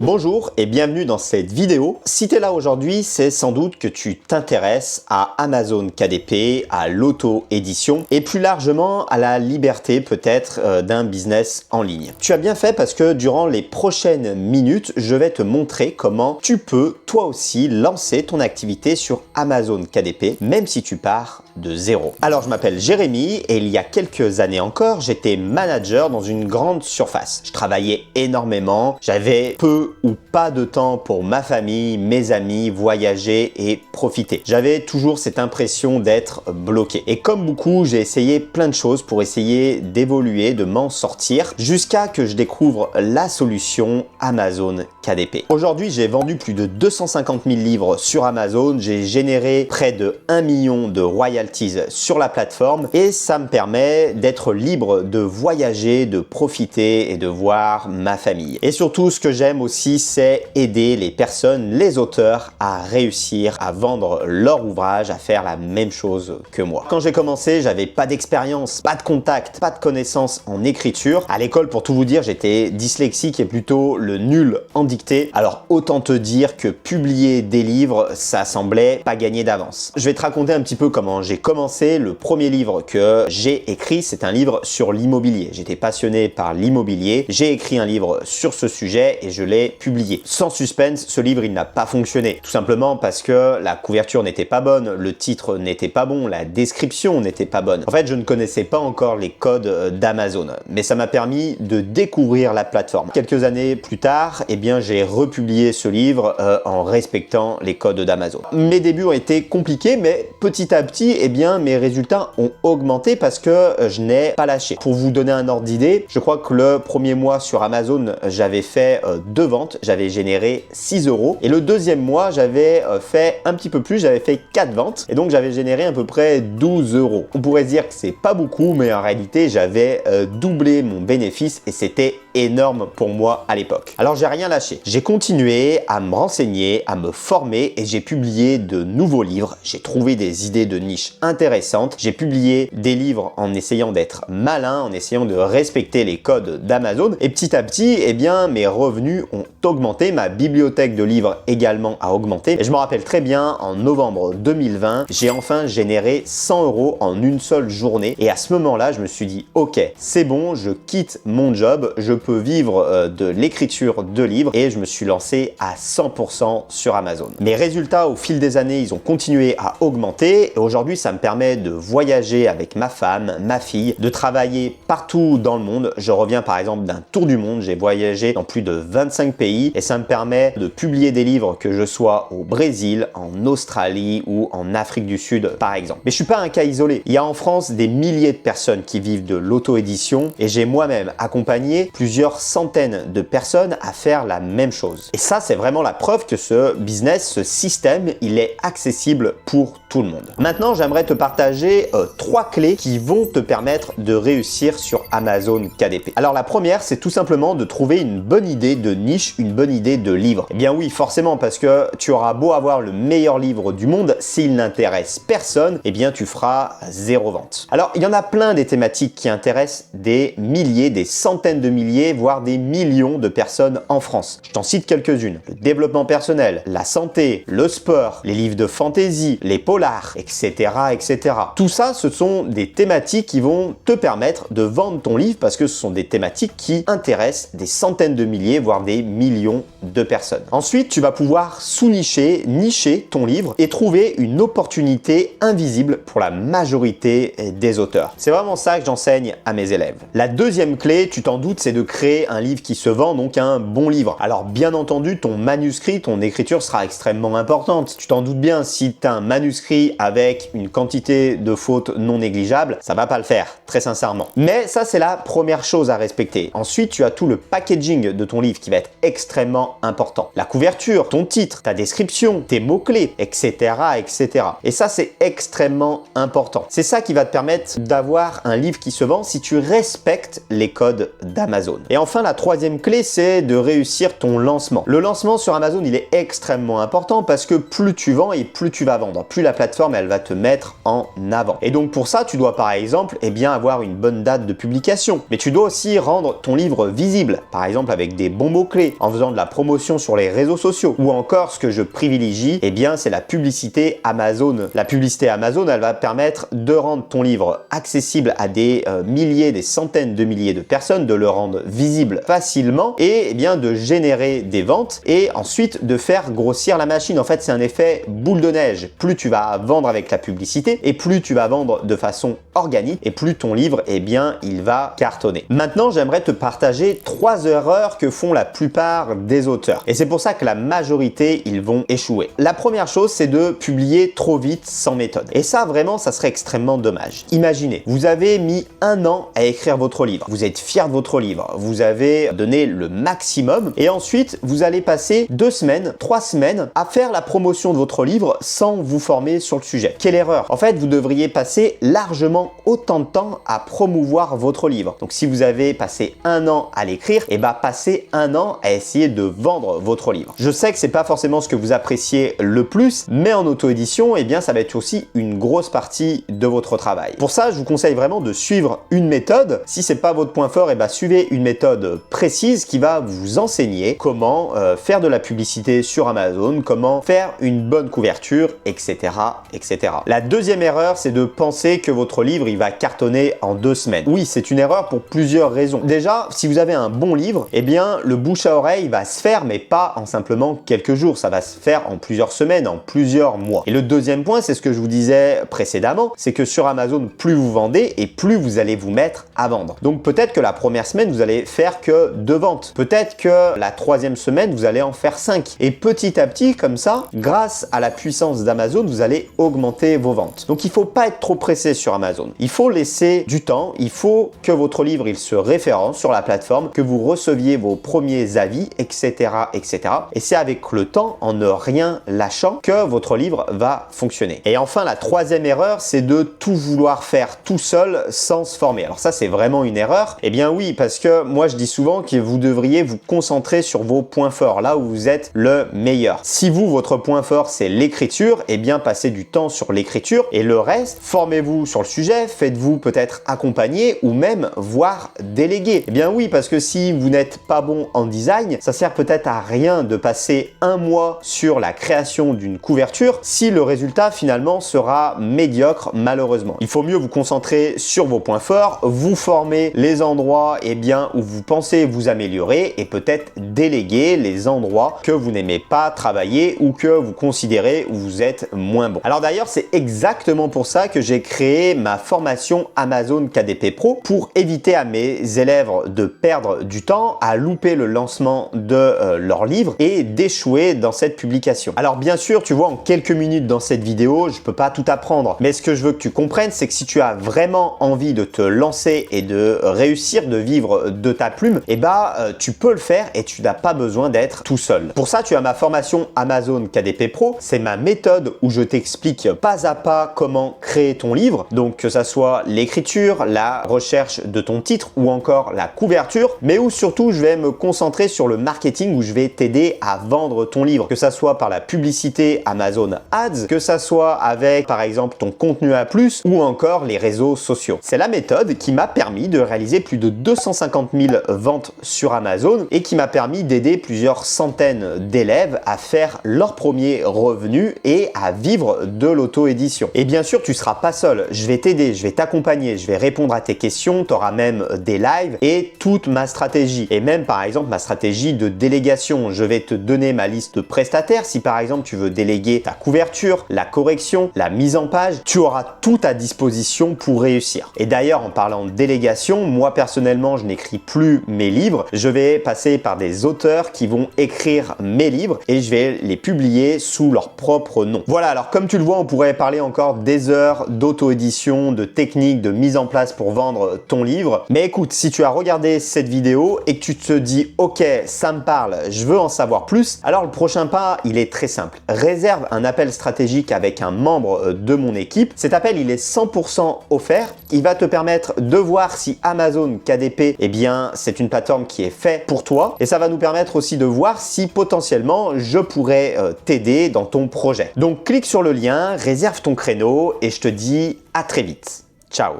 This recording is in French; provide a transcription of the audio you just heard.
Bonjour et bienvenue dans cette vidéo. Si tu es là aujourd'hui, c'est sans doute que tu t'intéresses à Amazon KDP, à l'auto-édition et plus largement à la liberté peut-être d'un business en ligne. Tu as bien fait parce que durant les prochaines minutes, je vais te montrer comment tu peux toi aussi lancer ton activité sur Amazon KDP, même si tu pars de zéro. Alors je m'appelle Jérémy et il y a quelques années encore, j'étais manager dans une grande surface. Je travaillais énormément, j'avais peu ou pas de temps pour ma famille, mes amis, voyager et profiter. J'avais toujours cette impression d'être bloqué. Et comme beaucoup, j'ai essayé plein de choses pour essayer d'évoluer, de m'en sortir, jusqu'à que je découvre la solution Amazon KDP. Aujourd'hui, j'ai vendu plus de 250 000 livres sur Amazon, j'ai généré près de 1 million de royalties sur la plateforme et ça me permet d'être libre de voyager, de profiter et de voir ma famille. Et surtout, ce que j'aime aussi, c'est aider les personnes, les auteurs à réussir à vendre leur ouvrage, à faire la même chose que moi. Quand j'ai commencé, j'avais pas d'expérience, pas de contact, pas de connaissances en écriture. À l'école, pour tout vous dire, j'étais dyslexique et plutôt le nul en dictée. Alors autant te dire que publier des livres, ça semblait pas gagner d'avance. Je vais te raconter un petit peu comment j'ai commencé. Le premier livre que j'ai écrit, c'est un livre sur l'immobilier. J'étais passionné par l'immobilier. J'ai écrit un livre sur ce sujet et je l'ai publié. Sans suspense, ce livre il n'a pas fonctionné. Tout simplement parce que la couverture n'était pas bonne, le titre n'était pas bon, la description n'était pas bonne. En fait, je ne connaissais pas encore les codes d'Amazon, mais ça m'a permis de découvrir la plateforme. Quelques années plus tard, eh bien, j'ai republié ce livre en respectant les codes d'Amazon. Mes débuts ont été compliqués, mais petit à petit, eh bien, mes résultats ont augmenté parce que je n'ai pas lâché. Pour vous donner un ordre d'idée, je crois que le premier mois sur Amazon, j'avais fait 2 ventes, j'avais généré 6 € et le deuxième mois j'avais fait un petit peu plus, j'avais fait 4 ventes et donc j'avais généré à peu près 12 €. On pourrait se dire que c'est pas beaucoup, mais en réalité j'avais doublé mon bénéfice et c'était énorme pour moi à l'époque. Alors j'ai rien lâché, j'ai continué à me renseigner, à me former et j'ai publié de nouveaux livres, j'ai trouvé des idées de niche intéressantes, j'ai publié des livres en essayant d'être malin, en essayant de respecter les codes d'Amazon et petit à petit, eh bien mes revenus ont augmenté, ma bibliothèque de livres également a augmenté et je me rappelle très bien en novembre 2020, j'ai enfin généré 100 € en une seule journée et à ce moment-là, je me suis dit ok, c'est bon, je quitte mon job, je peux vivre de l'écriture de livres et je me suis lancé à 100% sur Amazon. Mes résultats au fil des années, ils ont continué à augmenter et aujourd'hui, ça me permet de voyager avec ma femme, ma fille, de travailler partout dans le monde. Je reviens par exemple d'un tour du monde, j'ai voyagé dans plus de 25 pays et ça me permet de publier des livres que je sois au Brésil, en Australie ou en Afrique du Sud par exemple. Mais je suis pas un cas isolé. Il y a en France des milliers de personnes qui vivent de l'auto-édition et j'ai moi-même accompagné plusieurs centaines de personnes à faire la même chose. Et ça, c'est vraiment la preuve que ce business, ce système, il est accessible pour tout le monde. Maintenant, j'aimerais te partager 3 clés qui vont te permettre de réussir sur Amazon KDP. Alors la première, c'est tout simplement de trouver une bonne idée de niche, une bonne idée de livre. Eh bien oui, forcément, parce que tu auras beau avoir le meilleur livre du monde, s'il n'intéresse personne, eh bien tu feras 0 vente. Alors il y en a plein des thématiques qui intéressent des milliers, des centaines de milliers, voire des millions de personnes en France. Je t'en cite quelques-unes. Le développement personnel, la santé, le sport, les livres de fantasy, les polars, etc., etc. Tout ça, ce sont des thématiques qui vont te permettre de vendre ton livre parce que ce sont des thématiques qui intéressent des centaines de milliers, voire des millions de personnes. Ensuite, tu vas pouvoir sous-nicher, nicher ton livre et trouver une opportunité invisible pour la majorité des auteurs. C'est vraiment ça que j'enseigne à mes élèves. La deuxième clé, tu t'en doutes, c'est de créer un livre qui se vend, donc un bon livre. Alors bien entendu, ton manuscrit, ton écriture sera extrêmement importante. Tu t'en doutes bien, si tu as un manuscrit avec une quantité de fautes non négligeable, ça va pas le faire, très sincèrement. Mais ça, c'est la première chose à respecter. Ensuite, tu as tout le packaging de ton livre qui va être extrêmement important. La couverture, ton titre, ta description, tes mots-clés, etc., etc. Et ça, c'est extrêmement important. C'est ça qui va te permettre d'avoir un livre qui se vend si tu respectes les codes d'Amazon. Amazon. Et enfin, la troisième clé, c'est de réussir ton lancement. Le lancement sur Amazon, il est extrêmement important parce que plus tu vends et plus tu vas vendre, plus la plateforme, elle va te mettre en avant. Et donc pour ça, tu dois par exemple, avoir une bonne date de publication. Mais tu dois aussi rendre ton livre visible, par exemple avec des bons mots-clés, en faisant de la promotion sur les réseaux sociaux. Ou encore, ce que je privilégie, c'est la publicité Amazon. La publicité Amazon, elle va permettre de rendre ton livre accessible à des milliers, des centaines de milliers de personnes, de le rendre visible facilement et de générer des ventes et ensuite de faire grossir la machine. En fait, c'est un effet boule de neige. Plus tu vas vendre avec la publicité et plus tu vas vendre de façon organique et plus ton livre, il va cartonner. Maintenant, j'aimerais te partager 3 erreurs que font la plupart des auteurs. Et c'est pour ça que la majorité, ils vont échouer. La première chose, c'est de publier trop vite sans méthode. Et ça, vraiment, ça serait extrêmement dommage. Imaginez, vous avez mis 1 an à écrire votre livre. Vous êtes fier de votre livre. Vous avez donné le maximum. Et ensuite, vous allez passer 2 semaines, 3 semaines à faire la promotion de votre livre sans vous former sur le sujet. Quelle erreur! En fait, vous devriez passer largement autant de temps à promouvoir votre livre. Donc, si vous avez passé 1 an à l'écrire, passez 1 an à essayer de vendre votre livre. Je sais que c'est pas forcément ce que vous appréciez le plus, mais en auto-édition, ça va être aussi une grosse partie de votre travail. Pour ça, je vous conseille vraiment de suivre une méthode. Si c'est pas votre point fort, suivez une méthode précise qui va vous enseigner comment faire de la publicité sur Amazon, comment faire une bonne couverture, etc., etc. La deuxième erreur, c'est de penser que votre livre, il va cartonner en 2 semaines. Oui, c'est une erreur pour plusieurs raisons. Déjà, si vous avez un bon livre, le bouche à oreille va se faire, mais pas en simplement quelques jours. Ça va se faire en plusieurs semaines, en plusieurs mois. Et le deuxième point, c'est ce que je vous disais précédemment, c'est que sur Amazon, plus vous vendez et plus vous allez vous mettre à vendre. Donc peut-être que la première semaine, vous allez faire que 2 ventes. Peut-être que la 3e semaine, vous allez en faire 5. Et petit à petit, comme ça, grâce à la puissance d'Amazon, vous allez augmenter vos ventes. Donc il ne faut pas être trop pressé sur Amazon. Il faut laisser du temps. Il faut que votre livre, il se référence sur la plateforme, que vous receviez vos premiers avis, etc., etc. Et c'est avec le temps, en ne rien lâchant, que votre livre va fonctionner. Et enfin, la 3e erreur, c'est de tout vouloir faire tout seul sans se former. Alors ça, c'est vraiment une erreur. Oui, parce que moi, je dis souvent que vous devriez vous concentrer sur vos points forts, là où vous êtes le meilleur. Si vous, votre point fort, c'est l'écriture, passez du temps sur l'écriture et le reste, formez-vous sur le sujet, faites-vous peut-être accompagner ou même voire déléguer. Oui, parce que si vous n'êtes pas bon en design, ça sert peut-être à rien de passer 1 mois sur la création d'une couverture si le résultat finalement sera médiocre malheureusement. Il faut mieux vous concentrer sur vos points forts, vous former les endroits où vous pensez vous améliorer et peut-être déléguer les endroits que vous n'aimez pas travailler ou que vous considérez où vous êtes moins bon. Alors d'ailleurs, c'est exactement pour ça que j'ai créé ma formation Amazon KDP Pro pour éviter à mes élèves de perdre du temps, à louper le lancement de leur livre et d'échouer dans cette publication. Alors bien sûr, tu vois, en quelques minutes dans cette vidéo, je peux pas tout apprendre, mais ce que je veux que tu comprennes, c'est que si tu as vraiment envie de te lancer et de réussir de vivre de ta plume, tu peux le faire et tu n'as pas besoin d'être tout seul. Pour ça, tu as ma formation Amazon KDP Pro. C'est ma méthode où je t'explique pas à pas comment créer ton livre. Donc que ça soit l'écriture, la recherche de ton titre ou encore la couverture, mais où surtout je vais me concentrer sur le marketing où je vais t'aider à vendre ton livre. Que ça soit par la publicité Amazon Ads, que ça soit avec par exemple ton contenu à plus ou encore les réseaux sociaux. C'est la méthode qui m'a permis de réaliser plus de 250 000 ventes sur Amazon et qui m'a permis d'aider plusieurs centaines d'élèves à faire leur premier revenu et à vivre de l'auto-édition. Et bien sûr, tu ne seras pas seul. Je vais t'aider, je vais t'accompagner, je vais répondre à tes questions, tu auras même des lives et toute ma stratégie. Et même par exemple ma stratégie de délégation. Je vais te donner ma liste de prestataires. Si par exemple tu veux déléguer ta couverture, la correction, la mise en page, tu auras tout à disposition pour réussir. Et d'ailleurs, en parlant de délégation, moi personnellement, je n'écris plus mes livres. Je vais passer par des auteurs qui vont écrire mes livres et je vais les publier sous leur propre nom. Voilà, alors comme tu le vois, on pourrait parler encore des heures d'auto-édition, de techniques, de mise en place pour vendre ton livre. Mais écoute, si tu as regardé cette vidéo et que tu te dis « Ok, ça me parle, je veux en savoir plus », alors le prochain pas, il est très simple. Réserve un appel stratégique avec un membre de mon équipe. Cet appel, il est 100% offert. Il va te permettre de voir si Amazon KDP bien c'est une plateforme qui est faite pour toi et ça va nous permettre aussi de voir si potentiellement je pourrais t'aider dans ton projet. Donc clique sur le lien, réserve ton créneau et je te dis à très vite. Ciao!